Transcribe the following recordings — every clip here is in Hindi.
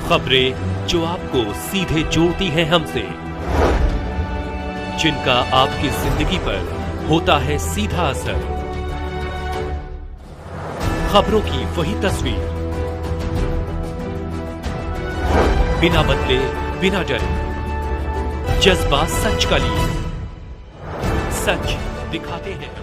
खबरें जो आपको सीधे जोड़ती हैं हमसे, जिनका आपकी जिंदगी पर होता है सीधा असर। खबरों की वही तस्वीर, बिना बदले बिना डरे, जज्बा सच का लिए, सच दिखाते हैं।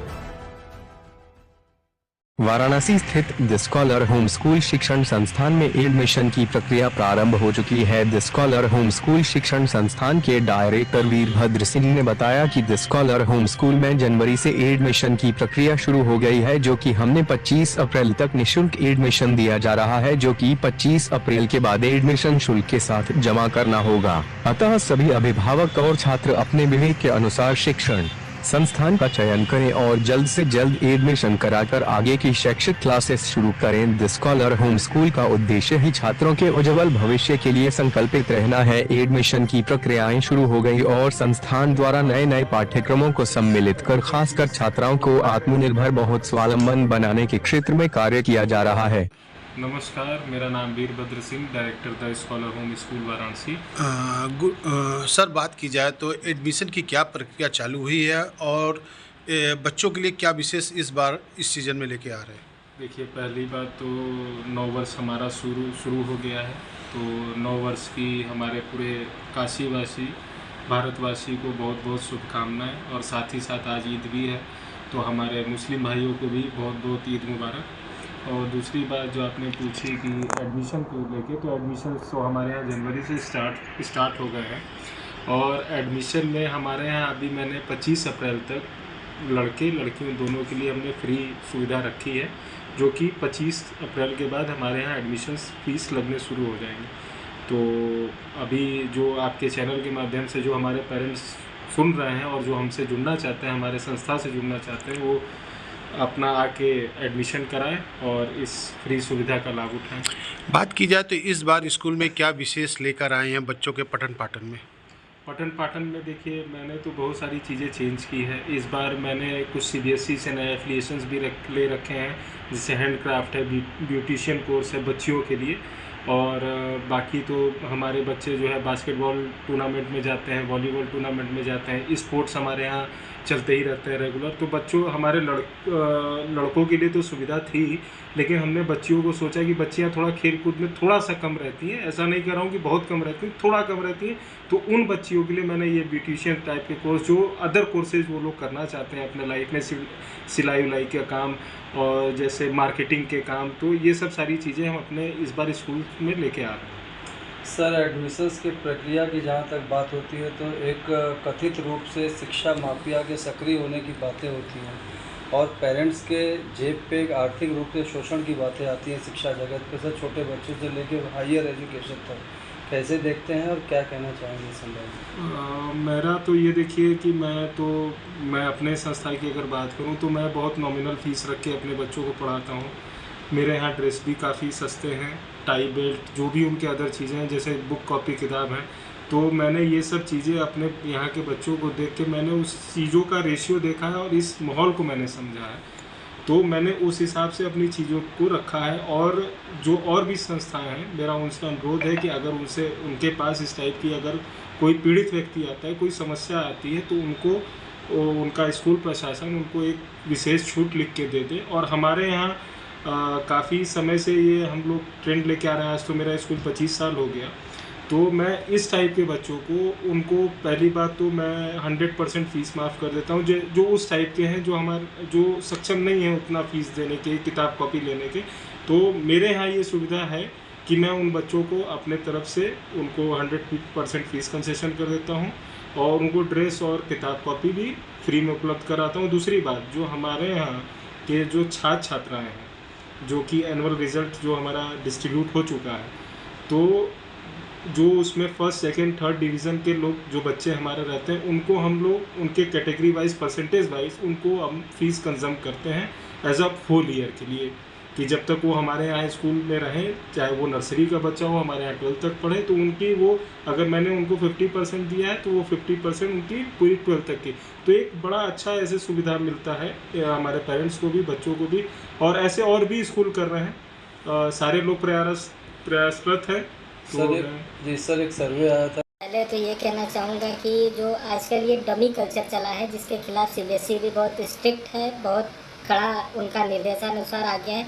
वाराणसी स्थित द स्कॉलर होम स्कूल शिक्षण संस्थान में एडमिशन की प्रक्रिया प्रारंभ हो चुकी है। द स्कॉलर होम स्कूल शिक्षण संस्थान के डायरेक्टर वीरभद्र सिंह ने बताया कि द स्कॉलर होम स्कूल में जनवरी से एडमिशन की प्रक्रिया शुरू हो गई है, जो कि हमने 25 अप्रैल तक निःशुल्क एडमिशन दिया जा रहा है, जो कि 25 अप्रैल के बाद एडमिशन शुल्क के साथ जमा करना होगा। अतः सभी अभिभावक और छात्र अपने विवेक के अनुसार शिक्षण संस्थान का चयन करें और जल्द से जल्द एडमिशन कराकर आगे की शैक्षिक क्लासेस शुरू करें। द स्कॉलर होम स्कूल का उद्देश्य ही छात्रों के उज्जवल भविष्य के लिए संकल्पित रहना है। एडमिशन की प्रक्रियाएं शुरू हो गई और संस्थान द्वारा नए नए पाठ्यक्रमों को सम्मिलित कर खासकर छात्राओं को आत्मनिर्भर बहुत स्वावलंबन बनाने के क्षेत्र में कार्य किया जा रहा है। नमस्कार, मेरा नाम Virbhadra Singh, director the scholar home school Varanasi. Sir, बात की जाए तो एडमिशन की क्या प्रक्रिया चालू हुई है और बच्चों के लिए क्या विशेष इस बार इस सीज़न में लेके आ रहे हैं? देखिए, पहली बात तो 9 वर्ष हमारा शुरू हो गया है, तो 9 वर्ष की हमारे पूरे काशीवासी भारतवासी को बहुत बहुत शुभकामनाएं, और साथ ही साथ आज ईद भी है, तो हमारे मुस्लिम भाइयों को भी बहुत बहुत ईद मुबारक। और दूसरी बात जो आपने पूछी कि एडमिशन को लेके, तो एडमिशन तो हमारे यहाँ जनवरी से स्टार्ट हो गए हैं, और एडमिशन में हमारे यहाँ अभी मैंने 25 अप्रैल तक लड़के लड़कियों दोनों के लिए हमने फ्री सुविधा रखी है, जो कि 25 अप्रैल के बाद हमारे यहाँ एडमिशन फीस लगने शुरू हो जाएंगे। तो अभी जो आपके चैनल के माध्यम से जो हमारे पेरेंट्स सुन रहे हैं और जो हमसे जुड़ना चाहते हैं, हमारे संस्था से जुड़ना चाहते हैं, वो अपना आके एडमिशन कराएं और इस फ्री सुविधा का लाभ उठाएं। बात की जाए तो इस बार स्कूल में क्या विशेष लेकर आए हैं बच्चों के पठन पाठन में? पठन पाठन में देखिए, मैंने तो बहुत सारी चीज़ें चेंज की है। इस बार मैंने कुछ CBSE से नए एफिलिएशंस भी ले रखे हैं, जैसे हैंडक्राफ्ट है, ब्यूटिशियन कोर्स है बच्चियों के लिए, और बाकी तो हमारे बच्चे जो है बास्केटबॉल टूर्नामेंट में जाते हैं, वॉलीबॉल टूर्नामेंट में जाते हैं, स्पोर्ट्स हमारे यहाँ चलते ही रहते हैं रेगुलर। तो बच्चों हमारे लड़कों के लिए तो सुविधा थी, लेकिन हमने बच्चियों को सोचा कि बच्चियाँ थोड़ा खेल कूद में थोड़ा सा कम रहती हैं, ऐसा नहीं कर रहा हूँ कि बहुत कम रहती हैं, थोड़ा कम रहती हैं, तो उन बच्चियों के लिए मैंने ये ब्यूटिशियन टाइप के कोर्स, जो अदर कोर्सेज वो लोग करना चाहते हैं अपने लाइफ में, सिलाई उलाई का काम और जैसे मार्केटिंग के काम, तो ये सब सारी चीज़ें हम अपने इस बार स्कूल में लेके आ रहे हैं। सर, एडमिशन्स की प्रक्रिया की जहाँ तक बात होती है, तो एक कथित रूप से शिक्षा माफिया के सक्रिय होने की बातें होती हैं और पेरेंट्स के जेब पे एक आर्थिक रूप से शोषण की बातें आती हैं शिक्षा जगत पे, सर छोटे बच्चों से लेकर हायर एजुकेशन तक। कैसे देखते हैं और क्या कहना चाहेंगे इस संदर्भ में? मेरा तो ये देखिए कि मैं अपने संस्था की अगर बात करूँ तो मैं बहुत नॉमिनल फ़ीस रख के अपने बच्चों को पढ़ाता हूँ। मेरे यहाँ ड्रेस भी काफ़ी सस्ते हैं, टाई बेल्ट जो भी उनके अदर चीज़ें हैं, जैसे बुक कॉपी किताब हैं, तो मैंने ये सब चीज़ें अपने यहाँ के बच्चों को देख के मैंने उस चीज़ों का रेशियो देखा है और इस माहौल को मैंने समझा है, तो मैंने उस हिसाब से अपनी चीज़ों को रखा है। और जो और भी संस्थाएं हैं, मेरा उनसे अनुरोध है कि अगर उनके पास इस टाइप की अगर कोई पीड़ित व्यक्ति आता है, कोई समस्या आती है, तो उनका स्कूल प्रशासन उनको एक विशेष छूट लिख के दे दे। और हमारे यहाँ काफ़ी समय से ये हम लोग ट्रेंड लेके आ रहे हैं, आज तो मेरा स्कूल 25 साल हो गया, तो मैं इस टाइप के बच्चों को उनको पहली बात तो मैं 100% फ़ीस माफ़ कर देता हूँ, जो उस टाइप के हैं जो सक्षम नहीं है उतना फ़ीस देने के, किताब कॉपी लेने के। तो मेरे यहाँ ये सुविधा है कि मैं उन बच्चों को अपने तरफ से उनको 100% फ़ीस कंसेशन कर देता हूँ और उनको ड्रेस और किताब कॉपी भी फ्री में उपलब्ध कराता हूँ। दूसरी बात, जो हमारे यहाँ के जो छात्राएँ हैं, जो कि एनुअल रिज़ल्ट जो हमारा डिस्ट्रीब्यूट हो चुका है, तो जो उसमें फर्स्ट सेकंड थर्ड डिवीज़न के लोग जो बच्चे हमारे रहते हैं, उनको हम लोग उनके कैटेगरी वाइज परसेंटेज वाइज उनको हम फीस कंज्यूम करते हैं एज अ फुल ईयर के लिए, कि जब तक वो हमारे यहाँ स्कूल में रहें, चाहे वो नर्सरी का बच्चा हो, हमारे यहाँ 12th तक पढ़े, तो उनकी वो अगर मैंने उनको 50% दिया है तो वो 50% उनकी पूरी 12th तक की, तो एक बड़ा अच्छा ऐसे सुविधा मिलता है हमारे पेरेंट्स को भी, बच्चों को भी। और ऐसे और भी स्कूल कर रहे हैं, सारे लोग प्रयासरत हैं सर एक सर्वे आया था। पहले तो ये कहना चाहूँगा कि जो आजकल ये डमी कल्चर चला है, जिसके खिलाफ सीबीएसई भी बहुत स्ट्रिक्ट है, बहुत कड़ा उनका निर्देशानुसार आ गया है।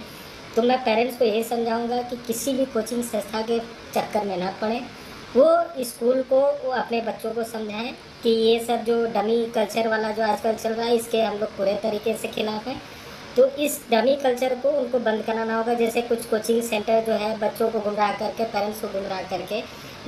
तो मैं पेरेंट्स को यही समझाऊंगा कि किसी भी कोचिंग संस्था के चक्कर में ना पड़े। वो स्कूल को वो अपने बच्चों को समझाएं कि ये सब जो डमी कल्चर वाला जो आजकल चल रहा है, इसके हम लोग पूरे तरीके से खिलाफ हैं। तो इस डमी कल्चर को उनको बंद कराना होगा। जैसे कुछ कोचिंग सेंटर जो है बच्चों को गुमराह करके, पेरेंट्स को गुमराह करके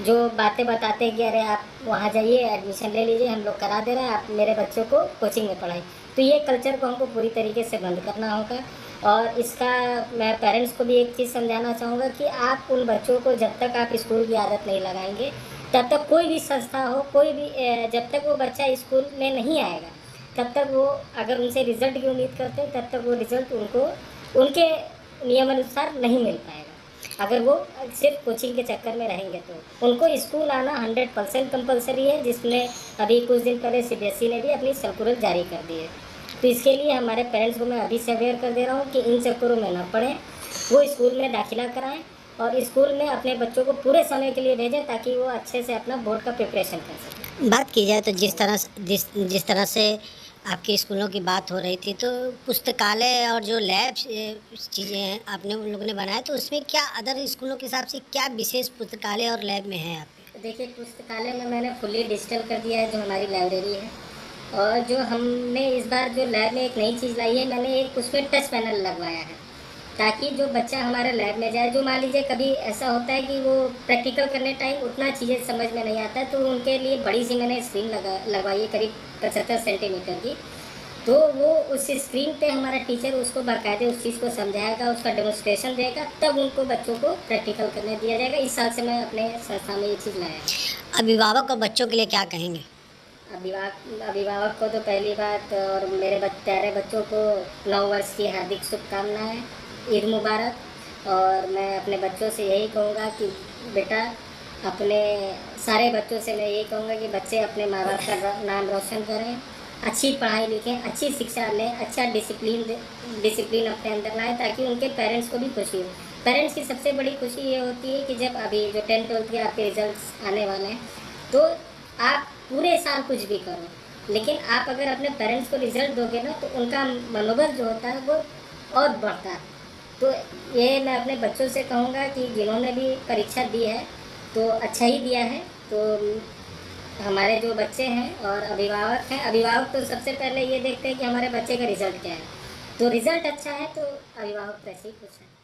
जो बातें बताते हैं कि अरे आप वहाँ जाइए, एडमिशन ले लीजिए, हम लोग करा दे रहे हैं, आप मेरे बच्चों को कोचिंग में पढ़ाएं। तो ये कल्चर को हमको पूरी तरीके से बंद करना होगा। और इसका मैं पेरेंट्स को भी एक चीज़ समझाना चाहूँगा कि आप उन बच्चों को जब तक आप स्कूल की आदत नहीं लगाएंगे, तब तक कोई भी संस्था हो, कोई भी जब तक वो बच्चा स्कूल में नहीं आएगा, तब तक वो अगर उनसे रिज़ल्ट की उम्मीद करते हैं, तब तक वो रिज़ल्ट उनको उनके नियमानुसार नहीं मिल पाएगा। अगर वो सिर्फ कोचिंग के चक्कर में रहेंगे तो उनको स्कूल आना 100% कंपलसरी है, जिसमें अभी कुछ दिन पहले सीबीएसई ने भी अपनी सर्कुलर जारी कर दी है। तो इसके लिए हमारे पेरेंट्स को मैं अभी से अवेयर कर दे रहा हूँ कि इन चक्करों में ना पड़ें, वो स्कूल में दाखिला कराएं और स्कूल में अपने बच्चों को पूरे समय के लिए भेजें ताकि वो अच्छे से अपना बोर्ड का प्रिपरेशन कर सकें। बात की जाए तो जिस तरह से आपके स्कूलों की बात हो रही थी, तो पुस्तकालय और जो लैब चीज़ें हैं आपने उन लोगों ने बनाया, तो उसमें क्या अदर स्कूलों के हिसाब से क्या विशेष पुस्तकालय और लैब में है आपके? देखिए, पुस्तकालय में मैंने फुल्ली डिजिटल कर दिया है जो हमारी लाइब्रेरी है। और जो हमने इस बार जो लैब में एक नई चीज़ लाई है, मैंने एक उसमें टच पैनल लगवाया है ताकि जो बच्चा हमारे लैब में जाए, जो मान लीजिए कभी ऐसा होता है कि वो प्रैक्टिकल करने टाइम उतना चीज़ें समझ में नहीं आता है, तो उनके लिए बड़ी सी मैंने स्क्रीन लगवाई है करीब 75 सेंटीमीटर की। तो वो उस स्क्रीन पे हमारा टीचर उसको बाकायदे उस चीज़ को समझाएगा, उसका डेमोन्स्ट्रेशन देगा, तब उनको बच्चों को प्रैक्टिकल करने दिया जाएगा। इस साल से मैं अपने संस्था में ये चीज़ लाया। अभिभावक और बच्चों के लिए क्या कहेंगे? अभिभावक को तो पहली बात, और मेरे प्यारे बच्चों को नव वर्ष की हार्दिक शुभकामनाएं, ईद मुबारक। और मैं अपने बच्चों से यही कहूँगा कि बेटा, अपने सारे बच्चों से मैं यही कहूँगा कि बच्चे अपने माँ बाप का नाम रोशन करें, अच्छी पढ़ाई लिखें, अच्छी शिक्षा लें, अच्छा डिसिप्लिन अपने अंदर लाएं ताकि उनके पेरेंट्स को भी खुशी हो। पेरेंट्स की सबसे बड़ी खुशी ये होती है कि जब अभी जो 10th 12th के आपके रिजल्ट्स आने वाले हैं, तो आप पूरे साल कुछ भी करो, लेकिन आप अगर अपने पेरेंट्स को रिजल्ट दोगे ना, तो उनका मनोबल जो होता है वो और बढ़ता है। तो ये मैं अपने बच्चों से कहूँगा कि जिन्होंने भी परीक्षा दी है तो अच्छा ही दिया है। तो हमारे जो बच्चे हैं और अभिभावक हैं, अभिभावक तो सबसे पहले ये देखते हैं कि हमारे बच्चे का रिज़ल्ट क्या है। तो रिज़ल्ट अच्छा है तो अभिभावक तो ऐसे ही खुश है।